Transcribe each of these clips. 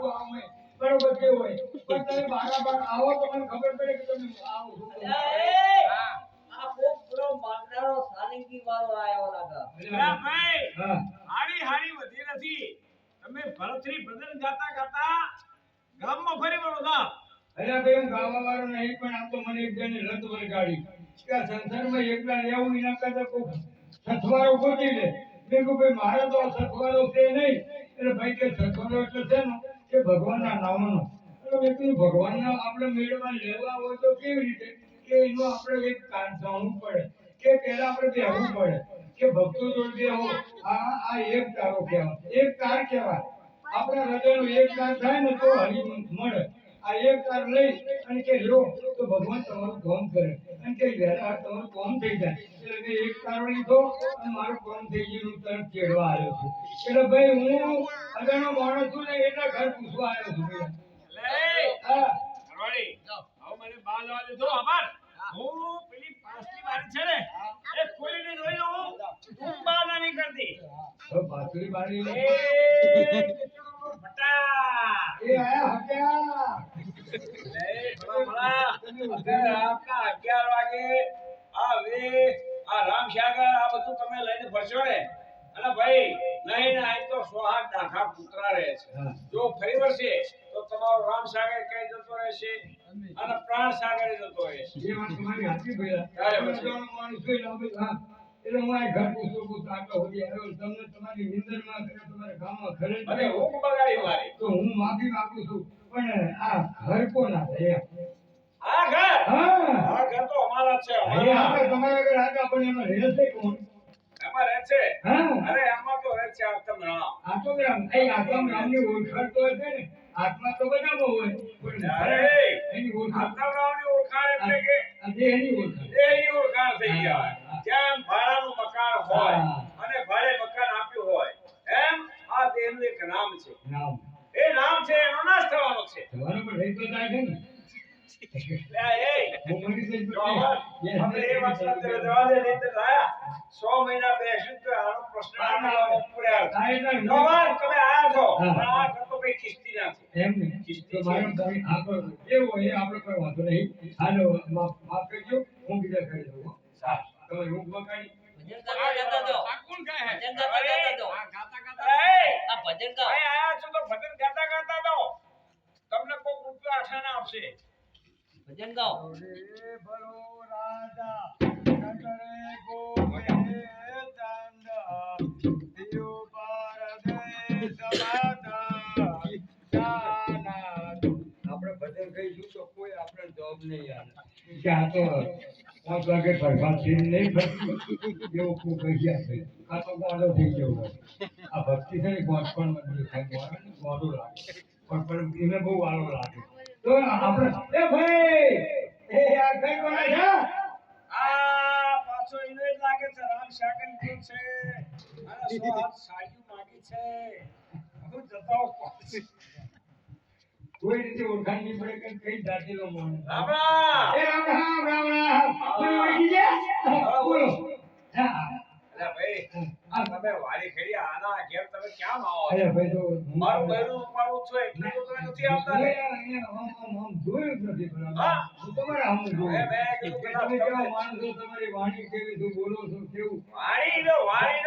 આવું આવું બરોબર કેવું હોય પણ તમે બારાબાર આવો તો મને ખબર પડે કે તમે આવો આ કોક પેલો માંગનારો સાલિંગી વાળો આયો લાગે અલા ભાઈ હાડી હાડી વધી નથી તમે ભરતરી ભજન ગાતા ગાતા ગામમાં ફરી વળો ના અરે ભાઈ હું ગાવા વાળો નહીં પણ આ તો મને એક જણે લત વળગાડી કે આ સંસારમાં એકલા રહેવું એના કરતા કોક સથવારો ગોતી લે મેં કહ્યું ભાઈ મારે તો સથવારો છે નહીં એટલે ભાઈ કે સથવારો એટલે છે ને કે ભગવાનના નામનો એટલે મેં કીધું ભગવાનના આપણે મેળમાં લેવા હોય તો કેવી રીતે કે એનો આપણે એક કાન જાણવું પડે કે પહેલા આપણે બેહવું પડે કે ભક્તો જોડે બેહો આ એક તારો કહેવાય એક કાર કહેવાય આપણા હૃદયનો એક કાર થાય ને તો હરી મળે આ એક કાર લઈ અને કે લો તો ભગવાન તમારું કામ કરે અને કે વહેલા તમારું કામ થઈ જાય એટલે મેં એક કાર લીધો અને મારું કામ થઈ ગયું તરત ચેડવા આવ્યો છું એટલે ભાઈ હું અજાણો માણસ છું ને એટલા ઘર પૂછવા આવ્યો છું હા રવાડી આવ મને બા જવા દે તો આભાર હું પેલી પાસની વાળી છે ને એ ખોલીને જોઈ લઉં તું બા ના નહીં કરતી તો બાસુરી બારી એ બટા એ આયા હટ્યા એ ભલા આપના 11 વાગે આ વે આ રામસાગર આ બધું તમે લઈને ફરશો ને અને ભાઈ નહીં ને આ તો સોહાગ ડાખા પુત્રા રહે છે જો ફરી વળશે તો તમારો રામસાગર કઈ જતો રહેશે અને પ્રાણ સાગર જતો રહેશે એ વાત તમારી સાચી ભઈલા કાલે પછી. અજાણો માણસ છે લાવે હા એટલે હું આ ઘર પૂછું છું આટલો હોડી આવ્યો તમને તમારી નિંદરમાં કરે તમારા ગામમાં ખરે અને હું બગાડી મારી તો હું માફી માંગુ છું પણ આ ઘર કોના છે એમ? આ ઘર હા આ ઘર તો અમારા જ છે એ અમારા આપણે તમારા ઘર આગળ પણ એમાં રહેશે કોણ એમાં રહે છે હા અરે આમાં તો રહે છે આતમ રામ આત્મરામ એ આત્મરામની ઓળખાણ તો છે ને આત્મા તો બધામાં હોય પણ અરે એની ઓળખાણ આતમ રામની ઓળખાણ એટલે કે આજે એની ઓળખાણ એની ઓળખાણ થઈ ગયા જેમ ભાડાનું મકાન હોય અને ભાડે મકાન આપ્યું હોય એમ આ દેહનું એક નામ છે નામ એ નામ છે એનો નાશ થવાનો છે સવારે પણ રહી તો જાય છે ને લે એ હું મરી જઈશ જો આપણે એ વાત સાથે જવા દે નહીં તો લાયા 100 મહિના બેસીને તો આનો પ્રશ્ન આનો પડ્યા નવાર તમે આયા છો પણ આ ઘર તો કઈ કિસ્તી નથી એમ ને તો મારો ભાઈ આપણો કેવો હોય એ આપણે કોઈ વાંધો નહીં હાલો માફ કરજો હું બીજા કરી દઉં હો. તમે રૂપ મકાઈ ભજન ગાતા ગાતા દો આ કોણ ગાય ભજન ગાતા ગાતા દો આ ગાતા ગાતા એ આ ભજન ગાઓ અહીં આયા છો તો ભજન ગાતા ગાતા દો તમને કોક રૂપિયો આઠાના આપશે ભજન ગાઓ રે ભલો રાજા નટરે ગોહે ચાંદ દિયો પાર દે સમાધાન જાના આપણે ભજન કહીશું તો કોઈ આપણે જવાબ નહીં આવે કે આ તો 5 વાગે ભગવાન સિંહ નહીં ભક્તિ એવું કોઈ કહી ગયા છે આ તો ગોળો થઈ ગયો હોય આ ભક્તિ છે ને ગોળ પણ મને થાય ગોળો લાગે પણ એને બહુ વાળો લાગે તો આપણે એ ભાઈ એ આ કઈ કોના છે આ પાછો એને જ લાગે છે રામ શાકર લીધું છે અને 100 હાથ સાડીઓ માંગી છે હું જતાઓ પાછી કોઈ રીતે ઓળખાણ નહીં પડે કે કઈ જાતિનો માણસ રામ રામ એ રામ રામ કોઈ ઓળખી જાય બોલો હા અરે ભાઈ આ તમે વાડી ખેડી આના ઘેર તમે ક્યાં આવો અરે ભાઈ તો મારું બૈરું ઉપાડું છું એટલે તો તમે નથી આવતા ને આમ જોયું જ નથી પણ હા. હું તમારા આમ જોયું મેં કીધું કે કે તમે તમે- કેવા માણસ છો તમારી વાણી કેવી છો બોલો છો કેવું વાડીનો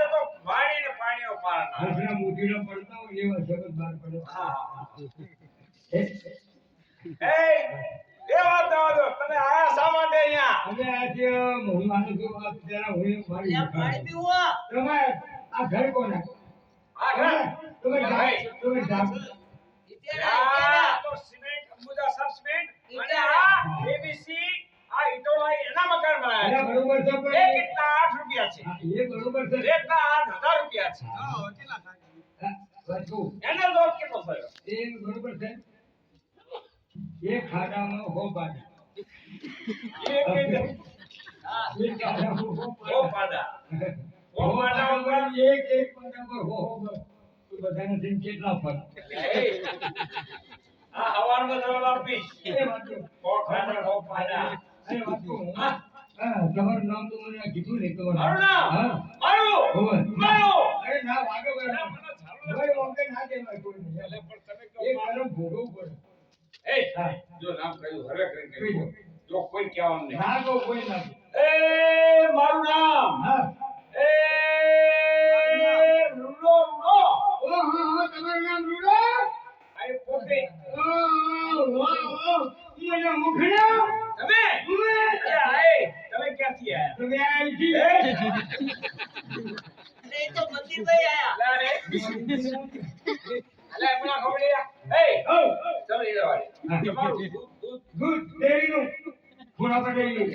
તો વાડીને પાણીનો પાર ના હસના મોતીના પડતા હોય એવા શબ્દ બહાર પડે હા હે? એ વાત જવા દો તમે આયા શા માટે અહીંયા અને આજે હું માનું છું આ જરા હું મારી લ્યા પાણી પીવો તમે આ ઘર કોના આ ઘર તમે ભાઈ. તમે જાગ આ તો સિમેન્ટ અંબુજા સબ સિમેન્ટ અને આ એબીસી આ ઇટોલાઈ એના મકાન અરે બનાવ્યા બરોબર છે છે પણ એક ઇટના 8 રૂપિયા છે હા, એ બરોબર છે એકના 8000 રૂપિયા છે હા, વાંચું. એનો લોટ કેટલો થયો એ બરોબર છે એક ખાડામાં હો પાડા એક એક ખાડામાં હો ઓ પાડા. પાડા ઓ પાડા ઉપર એક પાડા પર હો બસ. તો બધાને થઈને કેટલા ફરક આ હવારમાં જવાબ આપી એ વાંચું. ઓ પાડા ઓ પાડા અરે વાંચું. હા, તમારું નામ તો મને કીધું નહીં તમારું મારું નામ હા મારું હોવે. મારું અરે ના વાગે ના, મને ચાલો ભાઈ વખતે ના દેવાય કોઈને. એટલે પણ તમે કહો એ કર્મ ભોગવવું પડે. એ હા. જો નામ કહ્યું હવે કરીને કહ્યું. જો કોઈ કહેવાનું નહીં ના કહો કોઈ ના કહો. એ મારું નામ હા. એ રૂડો રૂડો ઓ હા હા તમારું નામ રૂડા? આ એ પોતે ઓહ વાહ વાહ. મને મુખડા. તમે ઉવે. અરે આય તમે ક્યાંથી આયા તમે આઈથી. અને એ તો મંદિરભાઈ આયા. અલા રે અલા એમના ખવડિયા એ ઓ ચલો એ વાળી હા. તમારું દૂધ દૂધ ડેરીનું ખૂણા પર ડેરી.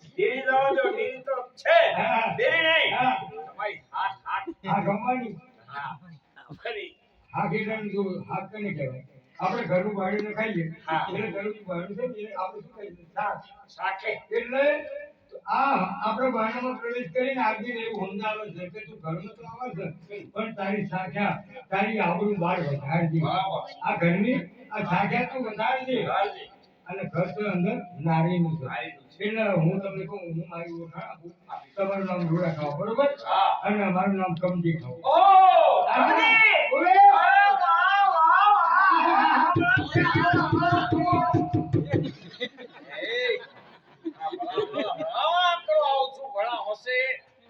ડેરી દો જો ડેરી તો છે હા. ડેરી નહીં હા. તમારી હાથ હાથ આ ગમવાની હા ખરી હાથ એટલે જો હાથ કને કહેવાય. આપણે ઘરનું બાળીને ખાઈએ હા. એટલે ઘરનું બાળ્યું છે ને આપણે શું કહીએ શાક. સાખે એટલે આ આપણે બારણામાં પ્રવેશ કરીને આગળ એવું સમજાવે છે કે તું ઘરમાં તો આવે છે પણ તારી સાખ્યા તારી આબરૂ બહાર વધારજે. બરાબર આ ઘરની આ સાખ્યા તું વધારજે. હાલજી અને ઘર તો અંદર નારીનું છે. નારીનું છે. એટલે હું તમને કહું હું મારી ઓળખાણ આપું. તમારું નામ રૂડા ખાવ બરોબર હા અને મારું નામ કમજી ખાવ. ઓ સમજી ઓલે! અરે વાહ વાહ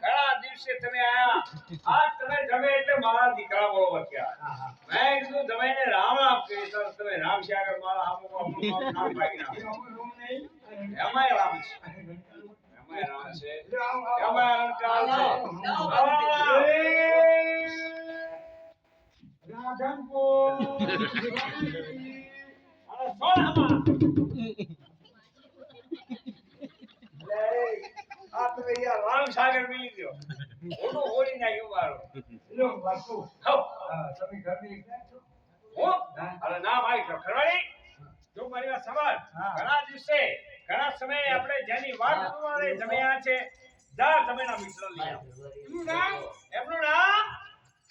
ઘણા દિવસે તમે આયા આજ તમે જમે એટલે મારા દીકરા બરોબર થયા હા, હા. મેં કીધું જમાઈને રામ રામ કહી તો તમે રામ શ્યાગર મારા આમ નામ ભાગી નાખો એમાં રોમ નહીં. એમાંય રામ છે એમાંય રામ છે એમાંય અલંકાર છે રાધનપુર. અને સોનામાં આ તમે યાર રામ સાગર મિલી ગયો ઓનું હોળી નાખ્યું મારું લો, વાસુ. હો હા, તમે ઘરની એકલા છો? હું અરે ના ભાઈ ખરવાડી જો મારી વાત સાંભળ હા. ઘણા દિવસે ઘણા સમયે આપણે જેની વાત કરવાને જમ્યા છે જા જમેના મિત્ર લઈ આવો એનું નામ? એમનું નામ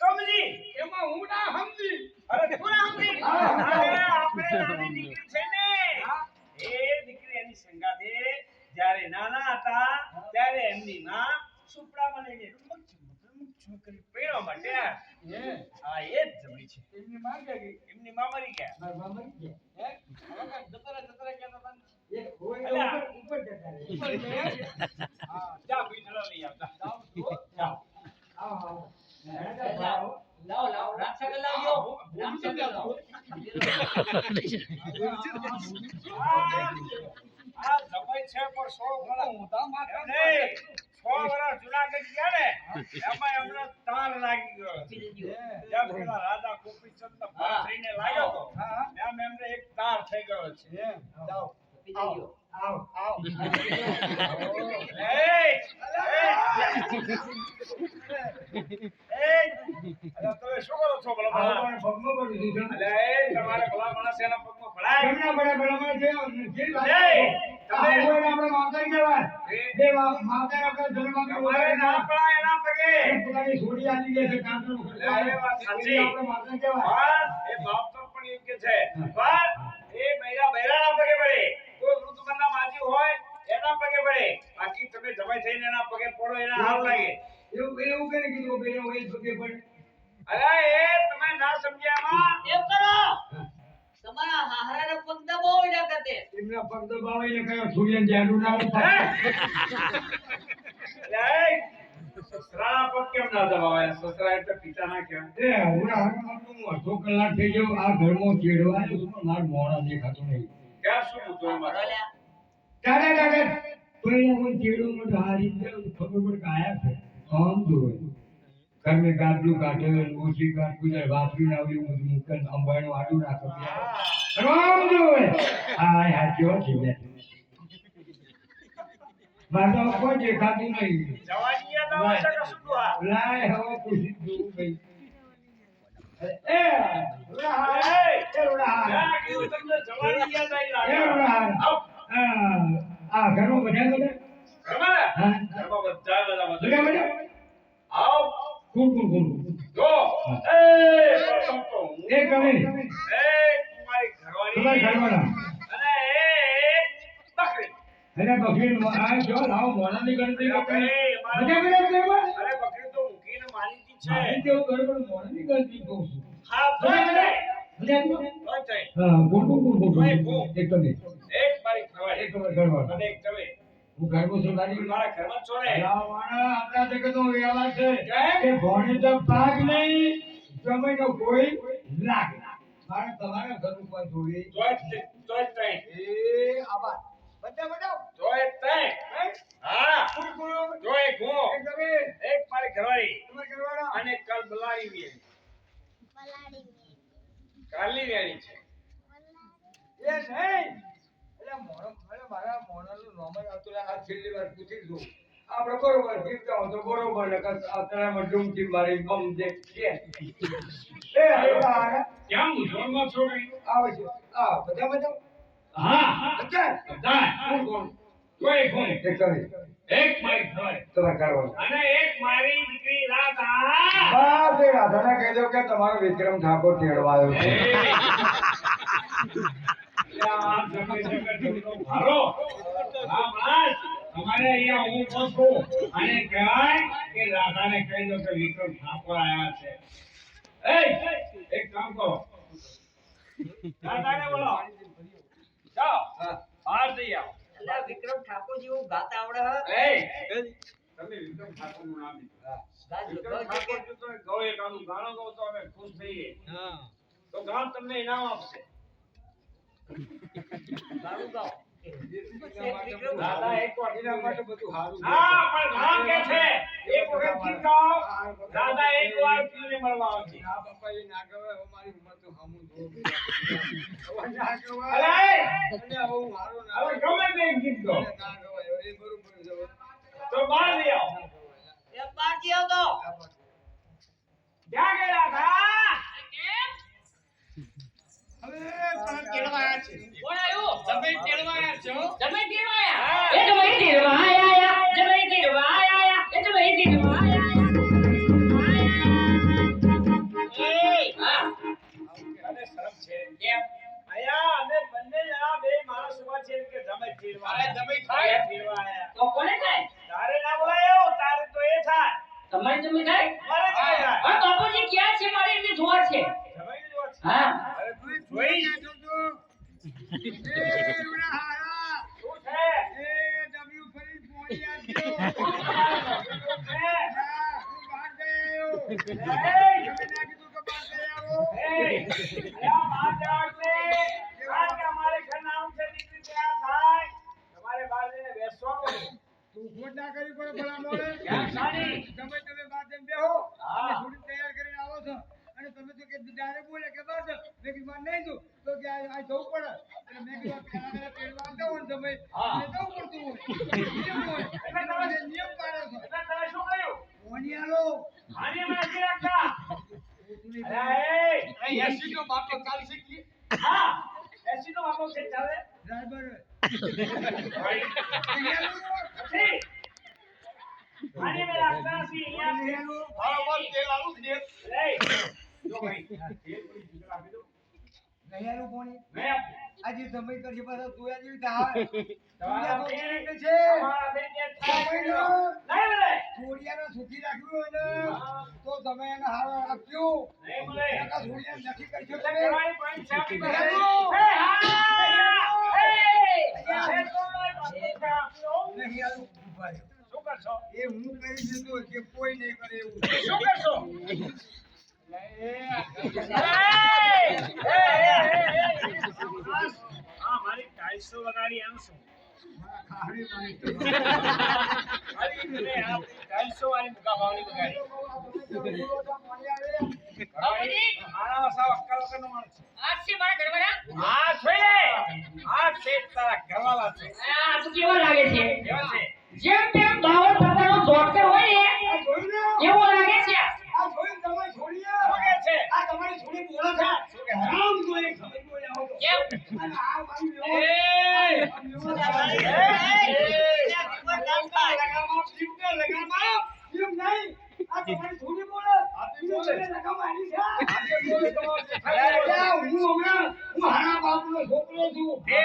કમજી એમાં હું ના સમજી. અરે તું ના સમજી હા. અરે આપણે નાની દીકરી છે ને એ દીકરી એની સંગાથે જ્યારે નાના હતા ત્યારે એમની માં સુપડામાં લઈને રૂમક છોકરી પહેરવા માટે આ એ જ જમી છે એમની માં ક્યાં ગઈ? એમની માં મરી ગયા મારી માં મરી ગયા. હે હવે જતરા જતરા કહેતા હતા ને. એ હોય તો અલ્યા. ઉપર જતા રહે. હા જા બીજડા લઈ આવતા જાઓ જાઓ આવો, આવો. લાવો લાવો રાક્ષસ લાવજો રાક્ષસ લાવો આ જમાઈ છે પણ 100 વર્ષ મોટા માથા નહીં 100 વર્ષ જુનાગઢ ગયા ને એમાં એમને તાર લાગી ગયો જેમ પેલા રાજા ગોપીચંદ પાથરીને લાગ્યો તો એમ એમને એક તાર થઈ ગયો છે જાઓ. આવો આવો, આવો. અલા તમે શું કરો છો ભલા આવો ભલા? પણ પગમાં પડી દીધું. અલા એ તમારે ભલા માણસ એના પગમાં ભળાય કેમના પડે ભલામણ જે વાત નહીં, આ હોય ને આપણે માવતર કહેવાય. એ જે માવતર આપણે જન્મમાં તમારે ના પડાય એના પગે પોતાની છોડી આપી દે છે કાંટો અલા, એ વાત સાચી. આપણે માવતર કહેવાય. પણ એ માવતર પણ યોગ્ય છે પણ એ બૈરાના પગે પડે કોઈ વૃદ્ધમનના માજી હોય એના પગે પડે બાકી તમે જમાઈ થઈને એના પગે પડો એના હાલ લાગે એવું કેને કીધું કે બેનો વય પગે પડે? અરે એ તમે ના સમજ્યામાં એમ કરો તમારા હાહરાના પગ દબો ના કરતે એમના પગ દબાવીને કયો સૂર્યને જાડુ ના હે? ઉઠાય. અરે એ સસરાના પગ કેમ ના દબાવાય સસરા એટલે પિતા ના કહેવાય એ હમણાં હાથમાં હું અડધો કલાક થઈ ગયો આ ઘરમાં ચેડવા આવ્યો છું, પણ મારું મોઢા દેખાતું નહીં. ક્યાં શું હતું એમાં ભરોલ્યા કાકા કાકા તો અહીંયા કોઈ ચેડું મોઢું આ રીતે ખબર પડે કે આયા છે આમ જોવે ઘર મેં ગાદલું કાઢે ઓછી કાઢું જાય વાપરી ના આવ્યું બધું મૂકન અંબાણું આડું રાખો આમ જોવે હાય હાય કેવો થઈ ગયા મારે તો કોઈ દેખાતું નહીં. જવાની યાદ આવે છે કે શું આ લાય હવે પૂછી જોવું ભાઈ. એ ઉડા એ એ ઉડા ક્યાં કીધું તમને જવાની યાદ આવી એ લાગે ઉડા આવ આ ઘરમાં બધા બધા ઘરમાં હા ઘરમાં બધા બધા બધા બધા આવ કુલ કુલ કુલ જો એ પ્રથમ તો હું એ કમે એ તમારી તમારા ઘરવાળી ઘરવાળા અને એ બકરી અને બકરી આ જો લાવો મોનાની ગણતરી અરે કરે ભાઈ, બધા બધા ઘરમાં અરે બકરી તો મૂકીને મારી હતી છે મારી જેવું ગરબડ મોણની ગલતી કહું છું. હા તોય થાય. સમજાયું? તોય થાય. હા, ગુડ, ગુડ, ગુડ, ગુડ. ઓય, ગુડ. એક કમી. એક મારી ખવાય એક કમી કરવા. અને એક તમે હું ગરબો છું તારી. મારા ઘરમાં છો ને અલા, મારા આપણા જગતનો વ્યવહાર છે કેમ? કે ભણે તો ભાગ નહીં, જમાઈનો કોઈ લાગ. મારે તમારા ઘર ઉપર જોઈ. તોય થાય. તોય થાય. હા તોય હું એક મારી ઘરવાળી અને કાલ બલાડી ની કાલી વેણી છે આપણે બરોબર જીવતા હો તો બરોબર ને અત્યારે ડૂમથી મારી બમ દે છે. એ હરિવાર ક્યાં મૂંઝવણમાં છો કઈ? આવે છે. આ બધા બધા હા બધા બધા કોણ તોય હું એક કમી. એક મારી ઘરવાળી તમે કરવાનું. અને એક મારી દીકરી રાધા બસ એ રાધાને કહી દો કે તમારો વિક્રમ ઠાકોર તેડવા આવ્યો છે. તમારે અહીંયા હું પહોંચું અને કહેવાય કે રાધાને કહી દો કે વિક્રમ ઠાકોર આયા છે. એક કામ કરો રાધાને બોલો જાઓ બહાર જઈ આવો. અલ્યા વિક્રમ ઠાકોર જેવું ગાતા આવડે હે? તમે વિક્રમ ઠાકોરનું નામ લીધું. ગાજો, વિક્રમ ગાજો ઠાકોર કે- જો તમે ગાઓ એકાદું ગાણું ગાઓ તો અમે ખુશ થઈએ. તો ગામ તમને ઇનામ આપશે. ગાણું ગાઓ. વિક્રમ દાદા એક વાર એના માટે બધું સારું હા પણ ગામ કે છે એક વખત ગીત ગાઓ. દાદા એક વાર પીને મળવા આવશે. ના બાપા એ ના ગવાય. હવે મારી ઉંમર તો હામું જોવું. હવે ના ગવાય. અરે અને હવે હું હારો ના હવે ગમે તે એક ગીત ગાઓ. ના ગવાય. એ બરોબર છે. તો બહાર લઈ આવો. એ બાજી આવતો. ક્યાં ગયા હતા? હવે પણ કેળવાયા છે. કોણ આવ્યું? તમે કેળવાયા છો. જમાઈ તેડવાયા. એ જમાઈ તેડવાયા. જમાઈ તેડવાયા. એ જમાઈ તેડવાયા. હા. અને શરમ છે. કેમ? આયા અમે બંને જણા બે માણસ ઉભા છે કે જમાઈ ફેરવા. અરે જમાઈ થાય. ફેરવા આયા. તો કોને થાય? તારે ના બોલાયો તારે તો એ થાય. તમારી જમી થાય? મારે કઈ થાય. પણ બાપુજી ક્યાં છે? મારે એમને જોવા છે. જમાઈની વાત છે. હા. અરે તું જોઈ એ રૂડા હારા. શું છે? એ ડબલ્યુ ફરી પોણી આપજો. શું છે? ના, હું બહાર ગયો. એ, તમે ના કીધું કે બહાર ગયા આવો. એ, અલ્યા બહાર જવાનું છે. કારણ કે અમારે ઘરના આવું છે દીકરી ત્યાં થાય. તમારે બહાર જઈને બેસવાનું. તું ખોટ ના કરવી પડે ભલા મોડે. કેમ સાની? તમે બહાર જઈને બેહો. હા. અને થોડી તૈયાર કરીને આવો છો. અને તમે તો કે ડાયરેક્ટ બોલે કે બહાર જાઓ. મેં કીધું બહાર નહીં જાઉં. તો કે આ જવું પડે. એટલે મેં કીધું પેલા તેડવા આવતા હોય ને તમે. હા. એટલે જવું પડતું હોય. નિયમ હોય. એટલે તમે- એટલે નિયમ પાડો છો. એટલે તમે શું કર્યું? પોણી આલો. આની માં નથી રાખતા. અલ્યા, એ, એસી નો બાપો ચાલશે કે હા, એસી નો વાપરો છે ચાલે? ડ્રાઈવર ભાઈ, નથી. આની માં રાખતા નથી. અહીંયા છે. લે. જો ભાઈ, તેલ પડી દીકરા આપી દો. નૈયાનું પોણી મેં આપી. આજે સમય કરશે પાછા જોયા જેવી થાય. તમારા તો બેન- કેવી રીતે છે? તમારા બેન જે થાય સમય કરી દો. નો. નહીં મળે. છોડિયાને સુખી રાખ્યું હોય ને તો તમે એને હારો રાખ્યો. નહીં મળે. નકા છોડિયાને નથી કરશો એટલે તમે. કહેવાય પણ છે આપણી પાસે. નહીં આલો. એ, હા. એ, એ તો નહીં આલું. ઉભા રહો. શું કરશો? એ હું કરી દીધું કે કોઈ નહીં કરે એવું. શું કરશો? હા, મારી ટાઈલ્સો વગાડી એનું શું? મારા ખાહડી મારી તો. મારી મને આ ટાઈલ્સો વાળી મુકા ભાવની વગાડી. બાપુજી, આના સાવ અક્કલ વગરનો માણસ છે. આ છે મારા ઘરવાળા. આ છે તારા ઘરવાળા છે. આ તો કેવા લાગે છે? કેવા છે? જેમ તેમ દાવર પ્રકારનો જોડકર હોય ને આ જોયું ને? એવો લાગે છે. આ જોયું તમારી છોડીએ? શું કે છે? આ તમારી છોડી બોલે છે. શું કે છે? રામ જોડે ખબર બોલે આવો તો. કેમ? અને આ મારી એ, વ્યવહાર- લગામાં શિવને લગામાં શિવ નહીં. આ તમારી છોડી બોલે. બોલે. શિવને લગામાં આની છે. આજે બોલે તો અરે, હું હમણાં હું હારા બાપનો છોકરો છું એ.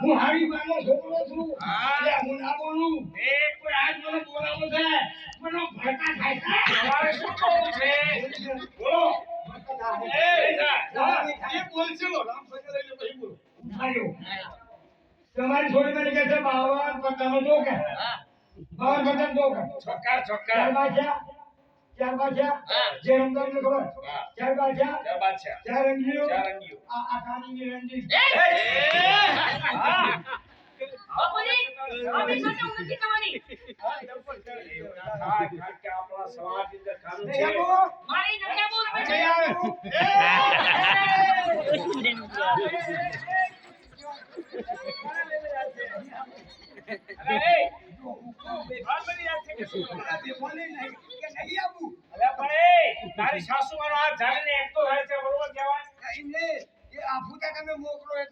હું હારી બાનો છોકરો છું હા. એટલે હું ના બોલું એ. કોઈ આજ મને બોલાવો છે મને ભડકા થાય છે તમારે શું કરવું છે બોલો એ એ બોલશો તમારી છોડી મને કહે છે બાવન પત્તાનો દો કે બાવન પત્તા દો કે ચોક્કર ચોક્કર ચાર બાદશાહ જે રમદાર ને ખબર ચાર બાદશાહ જય બાદશાહ ચાર રંગીઓ ચાર રંગીઓ. આ કાનીની રંગી હા. બાપુજી અમે સાથે હું નથી થવાની કારણ કે આપણા સમાજની અંદર કાનૂન છે. મારી નથી આવું રમે છે અરે એ, વાત બની યાદ છે કે શું? અરે પણ એ, તારી સાસુમાનો આ જાણીને એકતો થાય છે, બરોબર કહેવાય?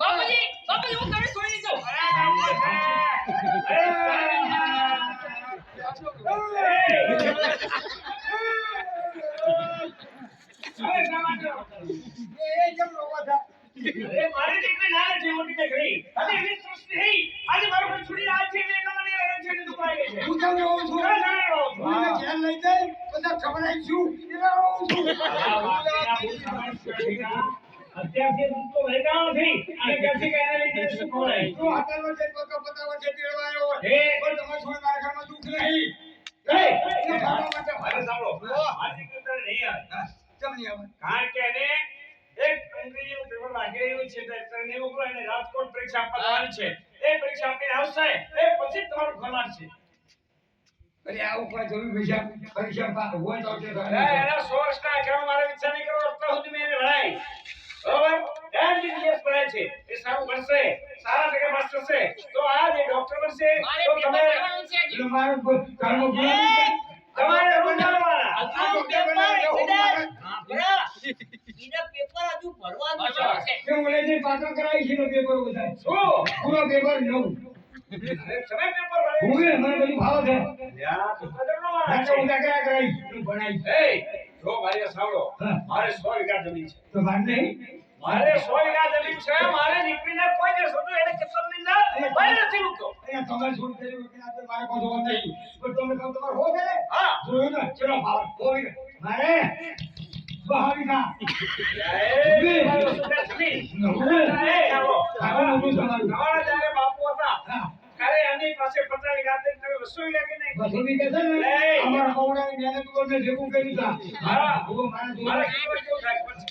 બાપુજી બાપુજી હું ઘરે છોડી દઉં અરે, બાપુ છે. અરે, શા માટે રોતો? અરે, મારી દીકરી નાની છે, મોટી દીકરી. અને એની સૃષ્ટિ હી. આજે મારું ઘર છોડીને આ છે, એટલે એના મને હેરાન છે, એટલે દુખાઈ ગઈ છે. ક્યાં જાણે રહો છો? આ વાતના બહુ સમજ છે, અત્યારથી હું તો વહેગાનો નથી. અને ક્યાંથી કયા લીધે શું ખવડાય? એ, અરે સાંભળો, આ દીકરી તને નહીં આવે. કારણ કે એને એક અંગ્રેજીનું પેપર લાગી રહ્યું છે, તો એને મોકલો, એને રાજકોટ પરીક્ષા આપવા જવાની છે. એ પરીક્ષા આપીને આવશે, એ પછી જ તમારું ઘર લાગશે. એના 100 વર્ષના અખામાં મારે વિચાર નહીં કરવો, અત્યાર સુધી મેં એને ભણાવી. બરોબર? MBBS ભણાય છે. એ સારું ભણશે, સારા ટકે પાસ થશે. તો આ જે ડોક્ટર બનશે, મારે તો પેપર તમે કરવાનું છે હજી. તમારે ભણાવવાના. હજુ પેપર એના પેપર હજુ ભરવાનું છે અરે, તમે પેપર ભણાવ્યું. યા, તો કદરનો માણસ છે. એ, જો મારી સાંભળો, હા. મારે 100 વીઘા જમીન છે. મારે 100 વીઘા જમીન છે. મારે દીકરીને કોઈ દિવસ હતું એને કેટલાની અંદર કોઈ નથી મૂકતો. હા. એ, મારો સુધા જમીન. એ, સાંભળો. તમારા જ્યારે બાપુ હતા, ત્યારે એમની પાસે 50 વીઘા હતી, તમે 200 વીઘા કે નહીં? મારે કેવું કેવું થાય ખબર છે?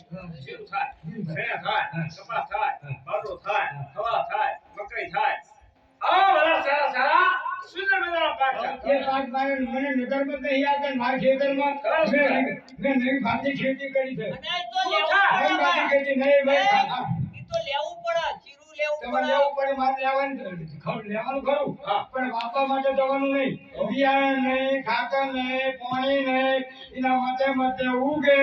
જીરું થાય, શેણા થાય, કપાસ થાય, બાજરો થાય, ખવા થાય, મકાઈ થાય. આ બધા સારા સારા સુંદર મજાના પાક થાય. ખેતી કરી છે અને એ તો શું લેવું થાય? પડે ભાઈ. નહીં ભાઈ એ તો લેવું પડે જીરું લેવું તમારે પડે લેવું પડે, મારે લેવાનું ખરું, હા. પણ વાપવા માટે જવાનું નહીં. બિયારણ નહીં, ખાતર નહીં, પાણી નહીં, એના માટે ઉગે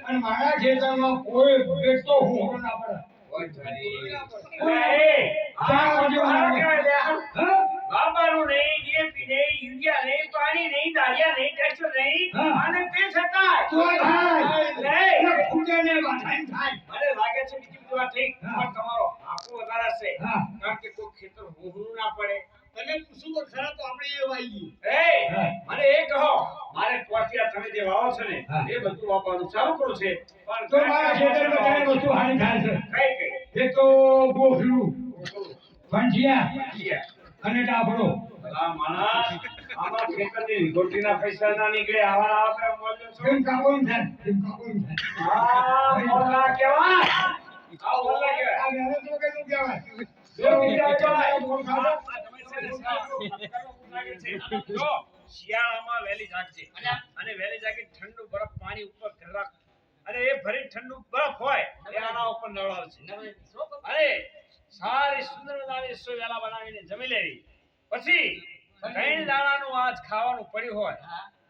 અને મારા ખેતરમાં કોઈ વેચતો હું ના પડે. ઓય તારી. કોઈ એ, આ ક્યાં બધું સારું કહેવાય લે. હા? બાબાનું નહીં, DAP નહીં, યુરિયા નહીં, પાણી નહીં, દાળિયા નહીં, ટ્રેક્ટર નહીં, હા. અને તે છતાંય તોય થાય. નહીં. એના ખૂટે ને વાધાઈને થાય. મને લાગે છે બીજી બધી વાત ઠીક, હા. પણ તમારો આંકડો વધારે છે. હા. કારણ કે કોઈ ખેતર હોહરું ના પડે. તમે પૂછું તો ખરા તો આપણે એ વાઈ એ, હા. મને એ કહો, મારે ટોટિયા તમે જે વાવો છો ને, હા. એ બધું વાવવાનું ચાલુ કરું છે. પણ તો મારા ખેતરમાં ત્રણ વસ્તુ હાનિ થાય છે. કઈ? એક તો ગોખલું, ભંજિયા જીયા. અને ડાભડો. ભલા માણસ, આમાં ખેતરની લીગોટીના પૈસા ના નીકળે, આવા આપણે મોજો છો. એમ કાપોઈ થાય. આ મોલા કહેવાય. આ મોલા કહેવાય. આ મહેનત વગરનું કહેવાય. જો બીજા કહેવાય. ગોળ ખાધા. જો, શિયાળામાં વહેલી જાગજે અને વહેલી જાગી ઠંડુ બરફ પાણી ઉપર ઘર રાખ અને એ ભરી ઠંડુ બરફ હોય એ આના ઉપર નવડાવશે અને સારી સુંદર મજાની રસોઈ વહેલા બનાવીને જમી લેવી પછી 3 દાણાનું આજ ખાવાનું પડ્યું હોય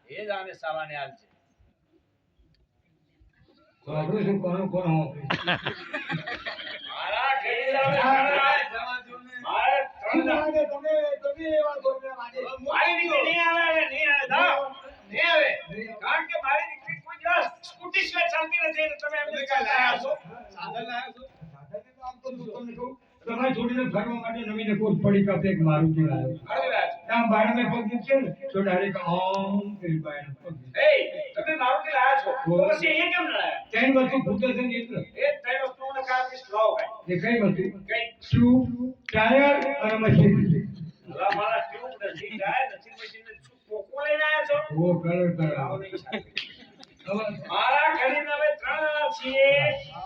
એ જ આને સાલાને આલજે. તો આપણું શું કોણ હો? મારા ઘેરી મારે 3 દાણા તમે એવા ધોરણે વાગે. મારી દીકરી નહીં આવે નહીં આવે જાઓ. નહીં આવે કારણ કે મારી દીકરી કોઈ દિવસ સ્કૂટી સિવાય ચાલતી નથી એટલે તમે એમને ચાલ લાયા છો. સાધન તો આમ તો તમને કહું, તમારી છોડીને ફરવા માટે નવીને કોઈ પડી કાપે એક મારુતિ લાવ્યો. અરે રાજ. ત્યાં બારણે પગ મૂકશે ને તો ડાયરેક્ટ ઓમ કરી બારણે પગ મૂકે. એ તમે મારુતિ લાયા છો તો પછી એ કેમ ન લાયા? ત્રણ વસ્તુ ખૂટે છે ને એટલે. એ ત્રણ વસ્તુઓને કારણે લાવો ભાઈ. એ કઈ વસ્તુ? કઈ શૂ, ટાયર અને મશીન. હલા મારા ટ્યુબ નથી જાય નથી મશીન ને શું પોકો લઈને આયા છો? ઓ કલર આવો કરાવો. નહીં ચાલે. હવે મારા ઘરે અમે 3 જણા છીએ.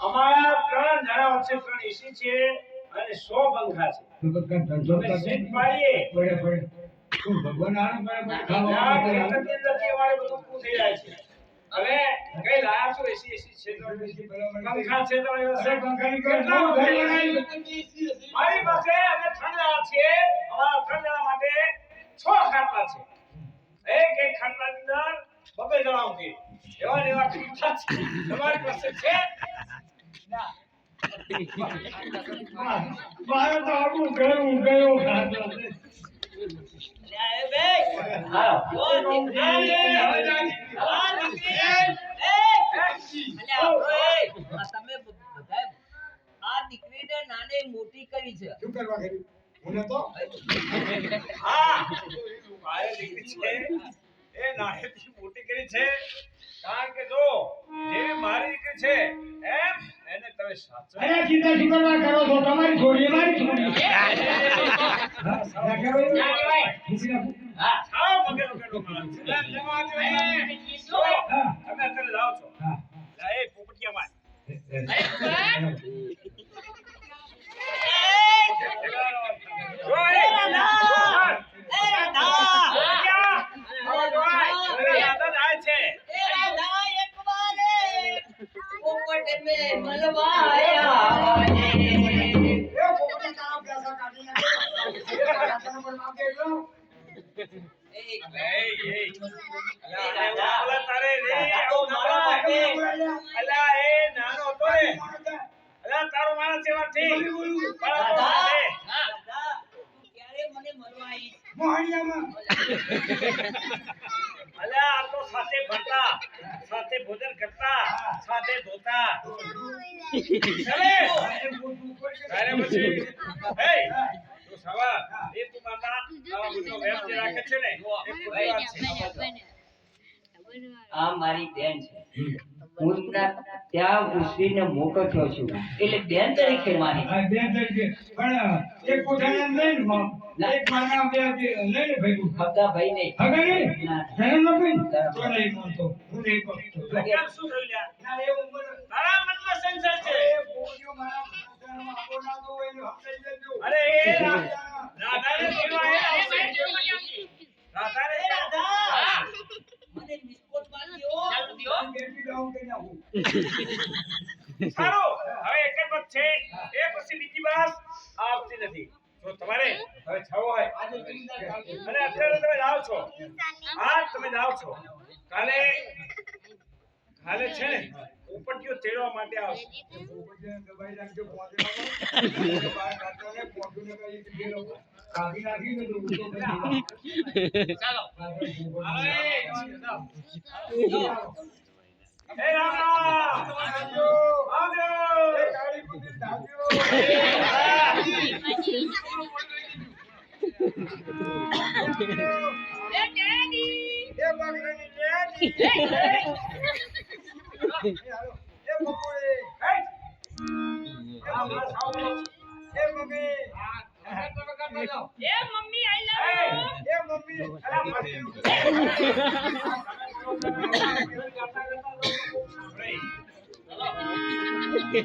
અમારા 3 જણા વચ્ચે 3 એસી છે અને 100 પંખા છે. તો બધા ધંધો અમે કરે. સીટ પાડીએ. પડે. શું ભગવાન આરામ કરે પણ આ ખાવા માટે ખેતરની અંદરથી અમારે બધું પૂરું થઈ જાય છે. હવે કઈ લાયા છો એસી છે તો પંખા છે તો અરે પંખાની કોઈ કેટલા નવું ઘર બનાવ્યું? બનાવ્યું. મારી પાસે અમે 3 જણા છીએ. અમારા 3 જણા માટે 6 ખાટલા છે. એક ખાટલાની અંદર 2 જણા ઊંઘે. એવા ને એવા ખાટલા છે. તમારી પાસે છે? મારે તો આખું ઘર ઊંઘાયો ખાતો છે. અલ્યા, એ બેય. હા જો દીકરી. આ દીકરી. અલ્યા, આપણો એ. આ તમે બધાએ આ દીકરીને નાની મોટી કરી છે. શું કરવા કર્યું? મને તો હા. મારે દીકરી છે. એ નાનેથી મોટી કરી છે. કારણ કે જો જે મારી દીકરી છે એમ એને તમે સાચો. અરે ચિંતા શું કરવા કરો છો? તમારી છોડી મારી છોડી. હા સાવ પગેલો પેલો માણસ છે. જો, તમે અત્યારે જાઓ છો. લા, એ પોપટિયામાં. જો, એ રાધા! એ રાધા! પોપટિયા! આવો જો, અરે યાદ જ આવે છે. એ રાધા, એક વાર એ પોપટ મે મલવા આયા રે. એક એ, અલા, ઓલા તારે રે, આવું ના બોલાય. અલા, એ નાનો હતો રે. અલા, તારો માણસ એવા થી. બરાબર રાધા, છે. રાધા, તું ક્યારે મને મળવા આવી? અલા, આ તો સાથે ભણતા, સાથે ભોજન કરતા, સાથે ધોતા. ચાલે. તારે પછી, એ, તું સવાર, એ તું માતા, આવા બધો વેમ જે રાખે છે ને, એ ખોટી વાત છે. આ મારી બેન છે હું ત્યાં ઉછરીને મોટો થયો છું એટલે બેન તરીકે માની આ બે તરીકે પણ એક કોઠાને લઈને એક માના બે લઈને ભેગું ખબર ભાઈ નહીં હવે નહીં ના. ધર્મ નથી તો નહીં માનતો હું નહીં કરતો તો કેમ શું થયું લ્યા? ના એવું મને તારા મનમાં સંશય છે. એ બોલ્યો મારા પોતાનો આપો ના દો એનું સમજાઈ દેજો અરે એ રાધાને કેવા એ આવશે. રાધાને એ રાધા! મને મિસ્કોલ માર્યો. બેટી ડાઉન કરી નાખું સારું. હવે એક જ વાત છે, એ પછી બીજી વાત આવતી નથી. જો તમારે હવે છાવો હોય અને અત્યારે તમે જાઓ છો, આજ તમે જાઓ છો, કાલે છે ને ઉપરટીઓ તેડવા માટે આવશે. દબાઈ નાખજો પહોંચી બહાર કાઢતો ને પહોંચું ને કઈ ફેરો કાઢી નાખી ને તો ઊંચો કરી નાખો. ચાલો. હવે એ રામ આવજો. એ કાળી કુંડી ધાવ્યો. એ બાગડાની લેડી. એ બપોરે. એ મમ્મી. એ મમ્મી આઈ એ મમ્મી. અલા, એ